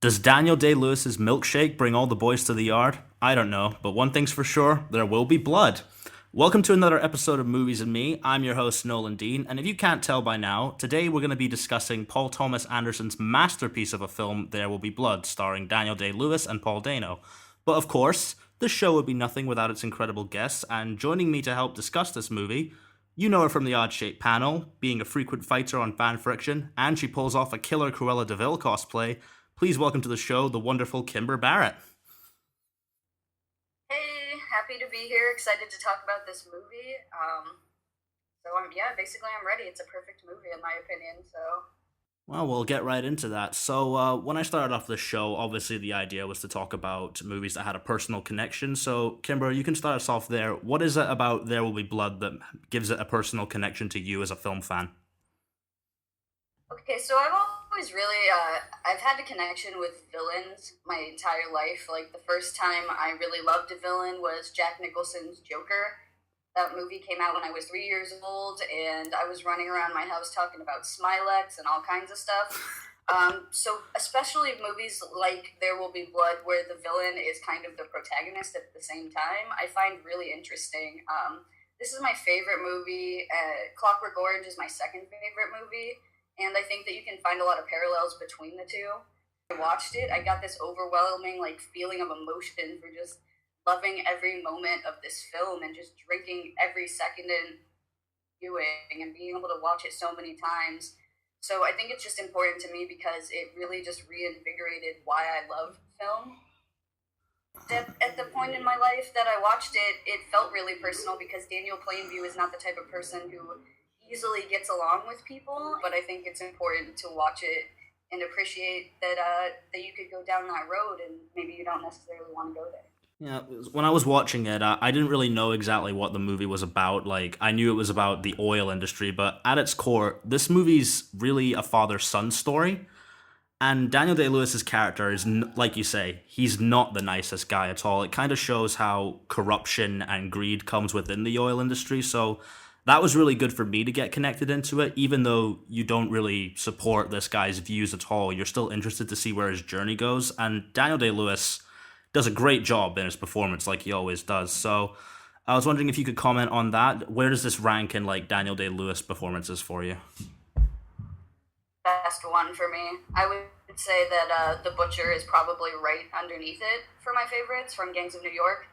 Does Daniel Day-Lewis's milkshake bring all the boys to the yard? I don't know, but one thing's for sure, there will be blood. Welcome to another episode of Movies and Me. I'm your host, Nolan Dean, and if you can't tell by now, today we're going to be discussing Paul Thomas Anderson's masterpiece of a film, There Will Be Blood, starring Daniel Day-Lewis and Paul Dano. But of course, this show would be nothing without its incredible guests, and joining me to help discuss this movie, you know her from the Odd Shape panel, being a frequent fighter on Fan Friction, and she pulls off a killer Cruella de Vil cosplay. Please welcome to the show the wonderful Kimber Barrett. Hey, happy to be here. Excited to talk about this movie. Basically I'm ready. It's a perfect movie in my opinion. Well, we'll get right into that. So, when I started off the show, obviously the idea was to talk about movies that had a personal connection. So, Kimber, you can start us off there. What is it about There Will Be Blood that gives it a personal connection to you as a film fan? Okay, so I've always really, I've had a connection with villains my entire life. Like, the first time I really loved a villain was Jack Nicholson's Joker. That movie came out when I was 3 years old, and I was running around my house talking about Smilex and all kinds of stuff. So especially movies like There Will Be Blood, where the villain is kind of the protagonist at the same time, I find really interesting. This is my favorite movie. Clockwork Orange is my second favorite movie, and I think that you can find a lot of parallels between the two. I watched it, I got this overwhelming feeling of emotion for just loving every moment of this film and just drinking every second and viewing and being able to watch it so many times. So I think it's just important to me because it really just reinvigorated why I love film. At the point in my life that I watched it, it felt really personal because Daniel Plainview is not the type of person who easily gets along with people, but I think it's important to watch it and appreciate that you could go down that road and maybe you don't necessarily want to go there. Yeah, when I was watching it, I didn't really know exactly what the movie was about. Like, I knew it was about the oil industry, but at its core, this movie's really a father-son story. And Daniel Day-Lewis's character is, like you say, he's not the nicest guy at all. It kind of shows how corruption and greed comes within the oil industry. So that was really good for me to get connected into it. Even though you don't really support this guy's views at all, you're still interested to see where his journey goes. And Daniel Day-Lewis does a great job in his performance, like he always does. So I was wondering if you could comment on that. Where does this rank in Daniel Day-Lewis performances for you? Best one for me. I would say that The Butcher is probably right underneath it for my favorites from Gangs of New York.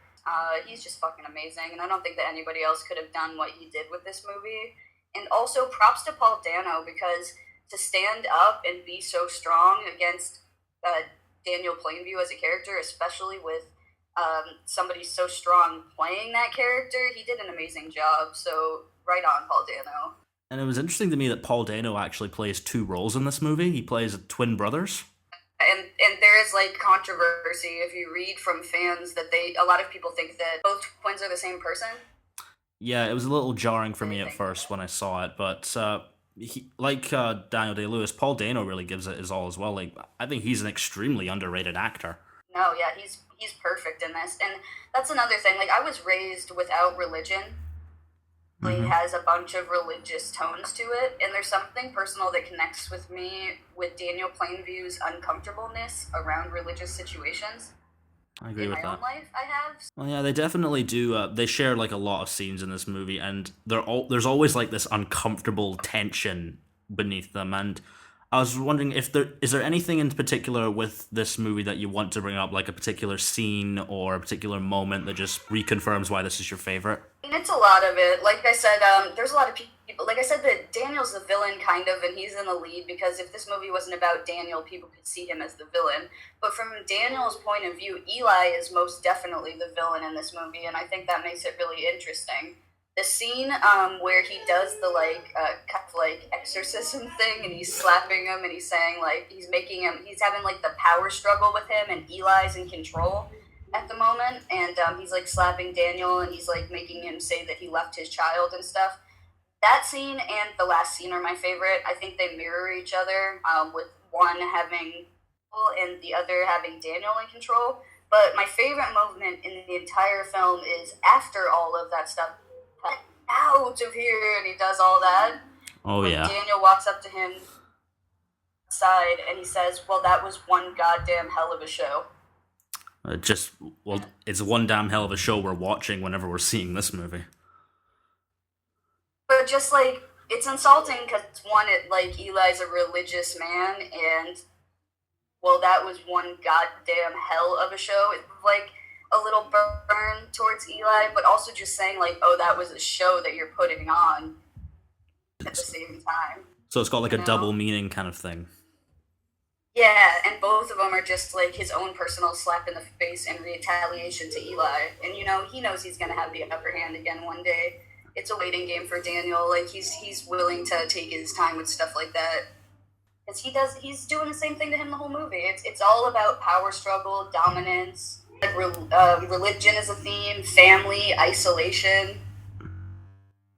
He's just fucking amazing, and I don't think that anybody else could have done what he did with this movie. And also props to Paul Dano, because to stand up and be so strong against Daniel Plainview as a character, especially with somebody so strong playing that character, he did an amazing job. So right on, Paul Dano. And it was interesting to me that Paul Dano actually plays two roles in this movie. He plays twin brothers. And there is controversy if you read from fans that a lot of people think that both twins are the same person. Yeah, it was a little jarring for me at first when I saw it, but Daniel Day-Lewis, Paul Dano really gives it his all as well. I think he's an extremely underrated actor. No, yeah, he's perfect in this, and that's another thing. I was raised without religion. It has a bunch of religious tones to it, and there's something personal that connects with me with Daniel Plainview's uncomfortableness around religious situations. I agree with that. In my own life, I have. Well, yeah, they definitely do. They share a lot of scenes in this movie, and there's always this uncomfortable tension beneath them. And I was wondering if is there anything in particular with this movie that you want to bring up, like a particular scene or a particular moment that just reconfirms why this is your favorite? I mean, it's a lot of it. Like I said, there's a lot of people. Like I said, that Daniel's the villain, kind of, and he's in the lead, because if this movie wasn't about Daniel, people could see him as the villain. But from Daniel's point of view, Eli is most definitely the villain in this movie, and I think that makes it really interesting. The scene where he does the exorcism thing, and he's slapping him, and he's saying he's having the power struggle with him, and Eli's in control at the moment, and he's slapping Daniel, and he's making him say that he left his child and stuff. That scene and the last scene are my favorite. I think they mirror each other, with one having and the other having Daniel in control. But my favorite moment in the entire film is after all of that stuff. Out of here, and he does all that. Oh, yeah. Daniel walks up to him, side and he says, "Well, that was one goddamn hell of a show." Just well, it's one damn hell of a show we're watching whenever we're seeing this movie. But just like it's insulting because one, it like Eli's a religious man, and well, that was one goddamn hell of a show. It's like a little burn towards Eli, but also just saying like, oh, that was a show that you're putting on at the same time. So it's got like You a know? double meaning kind of thing. Yeah, and both of them are just like his own personal slap in the face in retaliation to Eli. And he knows he's gonna have the upper hand again one day. It's a waiting game for Daniel. Like he's willing to take his time with stuff like that. Because he's doing the same thing to him the whole movie. It's all about power struggle, dominance. Like religion is a theme, family, isolation.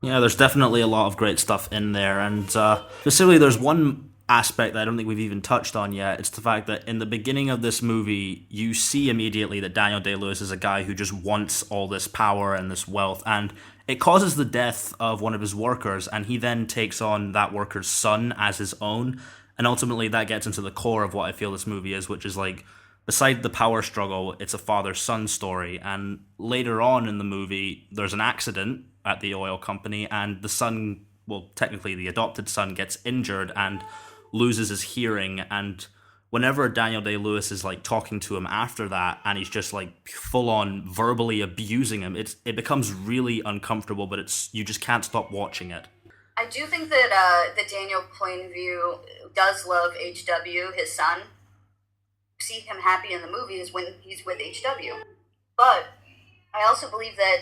Yeah, there's definitely a lot of great stuff in there, and specifically, there's one aspect that I don't think we've even touched on yet. It's the fact that in the beginning of this movie, you see immediately that Daniel Day-Lewis is a guy who just wants all this power and this wealth, and it causes the death of one of his workers, and he then takes on that worker's son as his own, and ultimately that gets into the core of what I feel this movie is, which is like, beside the power struggle, it's a father-son story, and later on in the movie, there's an accident at the oil company, and the son, well, technically the adopted son, gets injured and loses his hearing, and whenever Daniel Day-Lewis is like talking to him after that, and he's just like full on verbally abusing him, it becomes really uncomfortable, but it's you just can't stop watching it. I do think that Daniel Plainview does love HW, his son. You see him happy in the movies when he's with HW. But I also believe that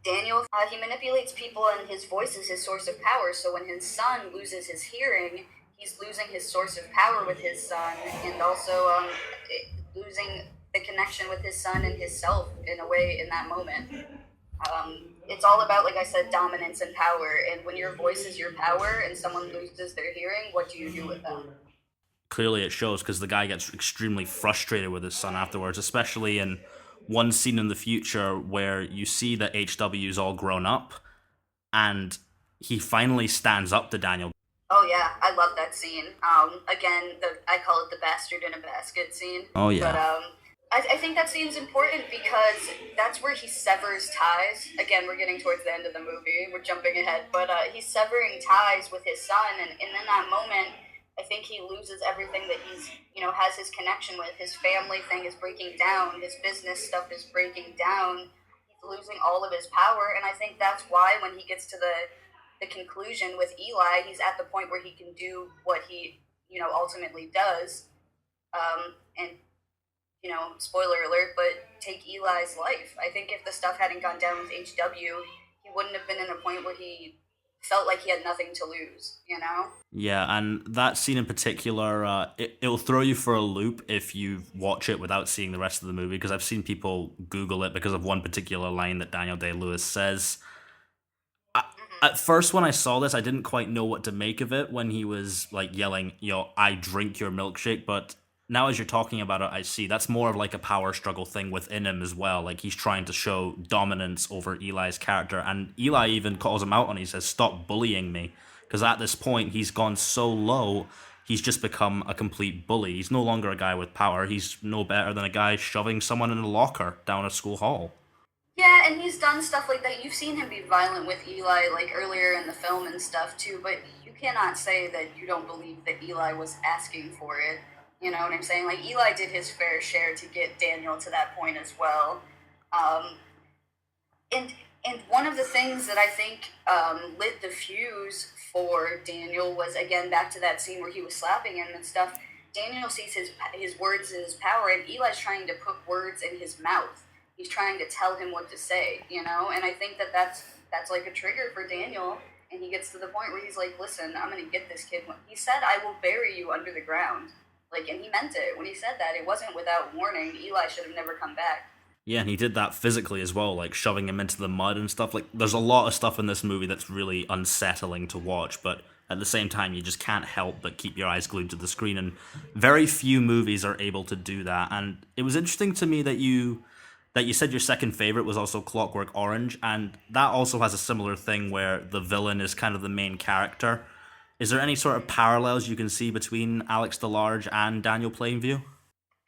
Daniel, he manipulates people and his voice is his source of power. So when his son loses his hearing, he's losing his source of power with his son, and also losing the connection with his son and himself in a way in that moment. It's all about, like I said, dominance and power. And when your voice is your power and someone loses their hearing, what do you do with them? Clearly it shows because the guy gets extremely frustrated with his son afterwards, especially in one scene in the future where you see that HW's all grown up and he finally stands up to Daniel. Oh yeah, I love that scene. Again, I call it the bastard in a basket scene. Oh yeah. But I think that scene's important because that's where he severs ties. Again, we're getting towards the end of the movie. We're jumping ahead, but he's severing ties with his son, and in that moment, I think he loses everything that he's, has his connection with. His family thing is breaking down. His business stuff is breaking down. He's losing all of his power, and I think that's why when he gets to the conclusion with Eli, he's at the point where he can do what he, ultimately does. And, spoiler alert, but take Eli's life. I think if the stuff hadn't gone down with HW, he wouldn't have been in a point where he felt like he had nothing to lose. Yeah, and that scene in particular, it'll throw you for a loop if you watch it without seeing the rest of the movie, because I've seen people Google it because of one particular line that Daniel Day-Lewis says. At first, when I saw this, I didn't quite know what to make of it when he was like yelling, I drink your milkshake, but now as you're talking about it, I see that's more of like a power struggle thing within him as well. Like he's trying to show dominance over Eli's character, and Eli even calls him out on it. He says, "Stop bullying me," because at this point he's gone so low, he's just become a complete bully. He's no longer a guy with power. He's no better than a guy shoving someone in a locker down a school hall. Yeah, and he's done stuff like that. You've seen him be violent with Eli, like earlier in the film and stuff too, but you cannot say that you don't believe that Eli was asking for it. You know what I'm saying? Like, Eli did his fair share to get Daniel to that point as well. And one of the things that I think lit the fuse for Daniel was, again, back to that scene where he was slapping him and stuff. Daniel sees his words as his power, and Eli's trying to put words in his mouth. He's trying to tell him what to say, And I think that's like a trigger for Daniel. And he gets to the point where he's like, listen, I'm going to get this kid. He said, I will bury you under the ground. Like, and he meant it. When he said that, it wasn't without warning. Eli should have never come back. Yeah, and he did that physically as well, like shoving him into the mud and stuff. Like, there's a lot of stuff in this movie that's really unsettling to watch, but at the same time, you just can't help but keep your eyes glued to the screen, and very few movies are able to do that. And it was interesting to me that you said your second favorite was also Clockwork Orange, and that also has a similar thing where the villain is kind of the main character. Is there any sort of parallels you can see between Alex DeLarge and Daniel Plainview?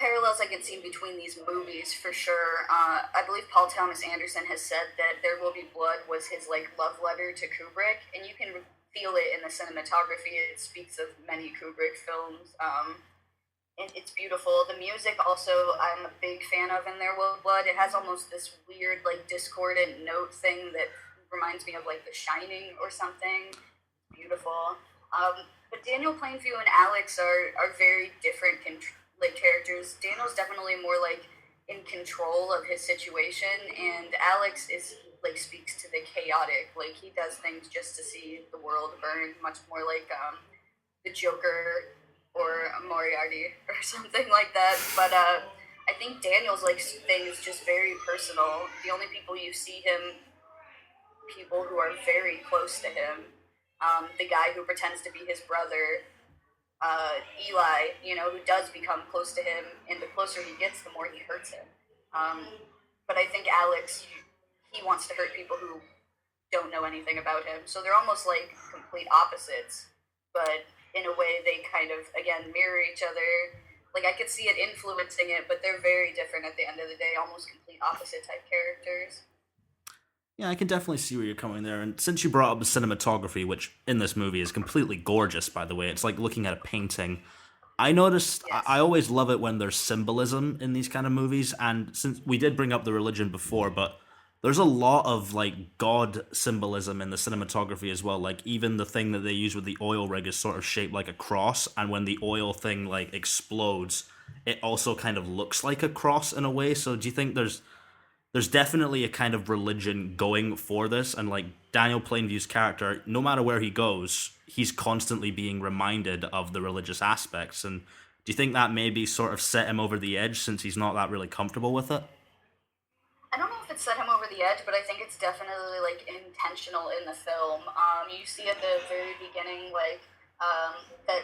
Parallels I can see between these movies for sure. I believe Paul Thomas Anderson has said that There Will Be Blood was his like love letter to Kubrick, and you can feel it in the cinematography. It speaks of many Kubrick films. It's beautiful. The music also I'm a big fan of in There Will Be Blood. It has almost this weird like discordant note thing that reminds me of like The Shining or something. Beautiful. But Daniel Plainview and Alex are very different like characters. Daniel's definitely more like in control of his situation, and Alex is like speaks to the chaotic. Like he does things just to see the world burn, much more like the Joker or Moriarty or something like that. But I think Daniel's like thing is just very personal. The only people you see him, people who are very close to him. The guy who pretends to be his brother, Eli, who does become close to him, and the closer he gets, the more he hurts him. But I think Alex, he wants to hurt people who don't know anything about him. So they're almost like complete opposites, but in a way they kind of, again, mirror each other. Like I could see it influencing it, but they're very different at the end of the day, almost complete opposite type characters. Yeah, I can definitely see where you're coming there. And since you brought up the cinematography, which in this movie is completely gorgeous, by the way, it's like looking at a painting. I noticed, I Yes. always love it when there's symbolism in these kind of movies. And since we did bring up the religion before, but there's a lot of like God symbolism in the cinematography as well. Like even the thing that they use with the oil rig is sort of shaped like a cross. And when the oil thing like explodes, it also kind of looks like a cross in a way. So do you think there's definitely a kind of religion going for this, and like Daniel Plainview's character, no matter where he goes, he's constantly being reminded of the religious aspects. And do you think that maybe sort of set him over the edge since he's not that really comfortable with it? I don't know if it set him over the edge, but I think it's definitely like intentional in the film. You see at the very beginning, like that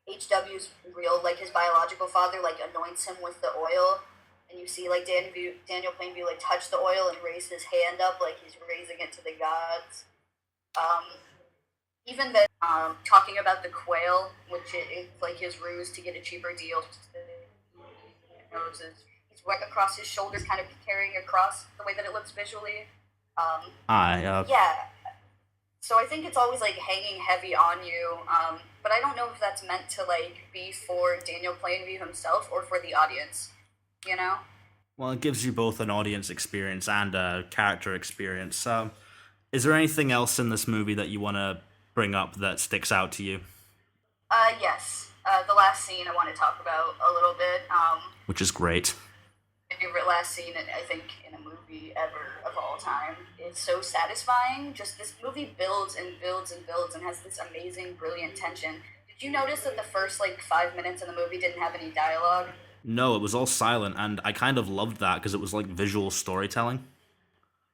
HW's real, like his biological father, like anoints him with the oil, and you see like Daniel Plainview like touch the oil and raise his hand up, like he's raising it to the gods. Um, Even the talking about the quail, which it's like his ruse to get a cheaper deal. He's right across his shoulders, kind of carrying across the way that it looks visually. Um, I yeah, so I think it's always like hanging heavy on you. But I don't know if that's meant to like be for Daniel Plainview himself or for the audience. You know? Well, it gives you both an audience experience and a character experience. Is there anything else in this movie that you want to bring up that sticks out to you? Yes. The last scene I want to talk about a little bit. Which is great. My favorite last scene, I think, in a movie ever of all time. It's so satisfying. Just this movie builds and builds and builds and has this amazing, brilliant tension. Did you notice that the first like 5 minutes of the movie didn't have any dialogue? No, it was all silent, and I kind of loved that because it was like visual storytelling.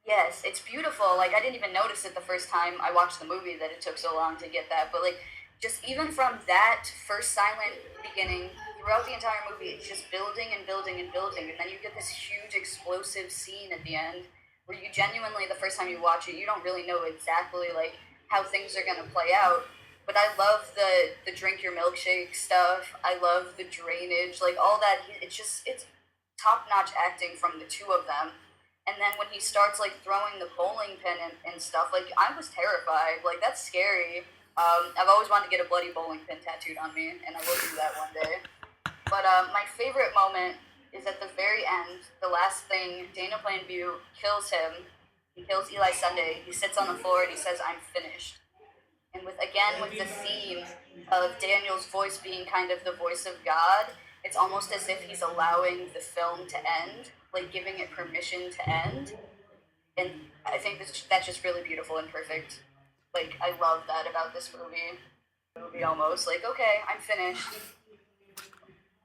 Yes, it's beautiful. Like I didn't even notice it the first time I watched the movie that it took so long to get that. But like just even from that first silent beginning throughout the entire movie, it's just building and building and building, and then you get this huge explosive scene at the end where you genuinely the first time you watch it, you don't really know exactly like how things are gonna play out. But I love the drink your milkshake stuff. I love the drainage, like all that. It's top notch acting from the two of them. And then when he starts like throwing the bowling pin and stuff, like I was terrified. Like that's scary. I've always wanted to get a bloody bowling pin tattooed on me, and I will do that one day. But my favorite moment is at the very end. The last thing, Daniel Plainview kills him. He kills Eli Sunday. He sits on the floor and he says, "I'm finished." And with again with the theme of Daniel's voice being kind of the voice of God, it's almost as if he's allowing the film to end, like giving it permission to end. And I think that's just really beautiful and perfect. Like I love that about this movie. Movie almost like okay, I'm finished.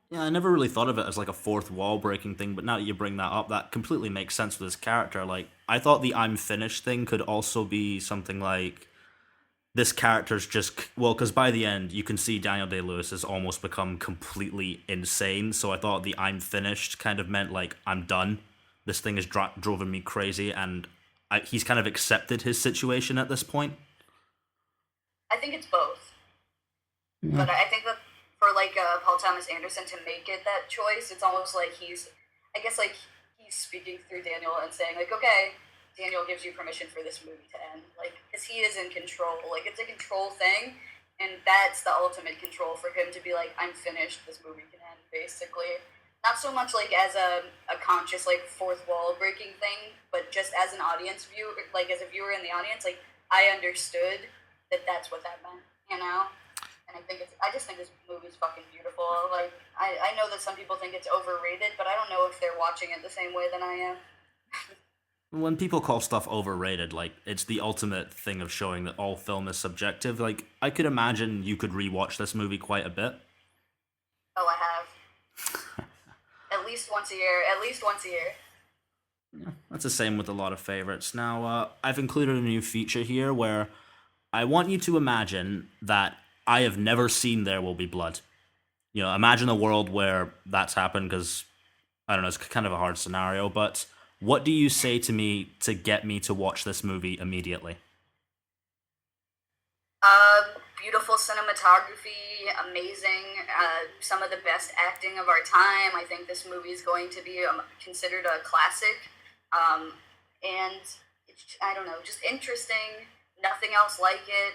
Yeah, I never really thought of it as like a fourth wall breaking thing, but now that you bring that up, that completely makes sense with his character. Like, I thought the I'm finished thing could also be something like this character's just well, because by the end you can see Daniel Day Lewis has almost become completely insane. So I thought the "I'm finished" kind of meant like I'm done. This thing has driven me crazy, and he's kind of accepted his situation at this point. I think it's both. Yeah. But I think that for like Paul Thomas Anderson to make it that choice, it's almost like I guess like he's speaking through Daniel and saying like, okay, Daniel gives you permission for this movie to end, like because he is in control. Like it's a control thing, and that's the ultimate control for him to be like, I'm finished. This movie can end, basically. Not so much like as a conscious like fourth wall breaking thing, but just as an audience viewer, like as a viewer in the audience, like I understood that that's what that meant, you know. And I just think this movie's fucking beautiful. Like I know that some people think it's overrated, but I don't know if they're watching it the same way that I am. When people call stuff overrated, like it's the ultimate thing of showing that all film is subjective. Like I could imagine you could rewatch this movie quite a bit. Oh, I have. At least once a year. At least once a year. Yeah, that's the same with a lot of favorites. Now, I've included a new feature here where I want you to imagine that I have never seen There Will Be Blood. You know, imagine a world where that's happened because, I don't know, it's kind of a hard scenario, but what do you say to me to get me to watch this movie immediately? Beautiful cinematography, amazing. Some of the best acting of our time. I think this movie is going to be considered a classic. And I don't know, just interesting. Nothing else like it.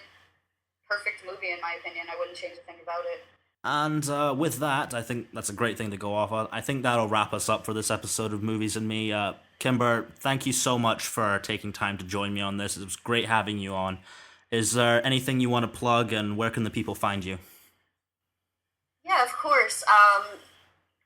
Perfect movie in my opinion. I wouldn't change a thing about it. And with that, I think that's a great thing to go off on. I think that'll wrap us up for this episode of Movies and Me. Kimber, thank you so much for taking time to join me on this. It was great having you on. Is there anything you want to plug, and where can the people find you? Yeah, of course.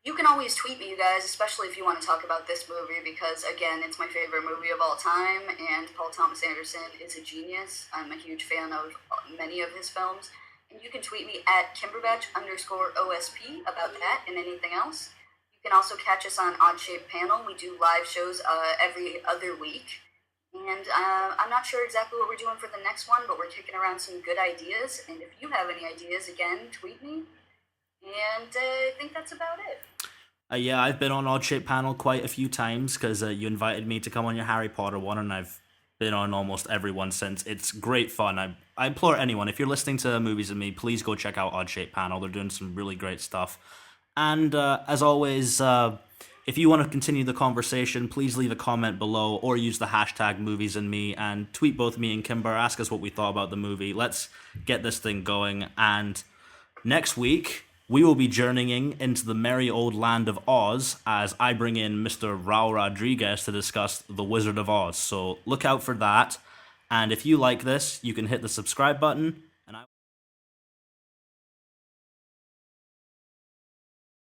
You can always tweet me, you guys, especially if you want to talk about this movie, because, again, it's my favorite movie of all time, and Paul Thomas Anderson is a genius. I'm a huge fan of many of his films. And you can tweet me at Kimberbatch_OSP about that and anything else. You can also catch us on Odd Shape Panel. We do live shows every other week. And I'm not sure exactly what we're doing for the next one, but we're kicking around some good ideas. And if you have any ideas, again, tweet me. And I think that's about it. Yeah, I've been on Odd Shape Panel quite a few times because you invited me to come on your Harry Potter one, and I've been on almost every one since. It's great fun. I implore anyone, if you're listening to Movies and Me, please go check out Odd Shape Panel. They're doing some really great stuff. And as always, if you want to continue the conversation, please leave a comment below or use the hashtag Movies and Me and tweet both me and Kimber. Ask us what we thought about the movie. Let's get this thing going. And next week, we will be journeying into the merry old land of Oz as I bring in Mr. Raul Rodriguez to discuss The Wizard of Oz. So look out for that. And if you like this, you can hit the subscribe button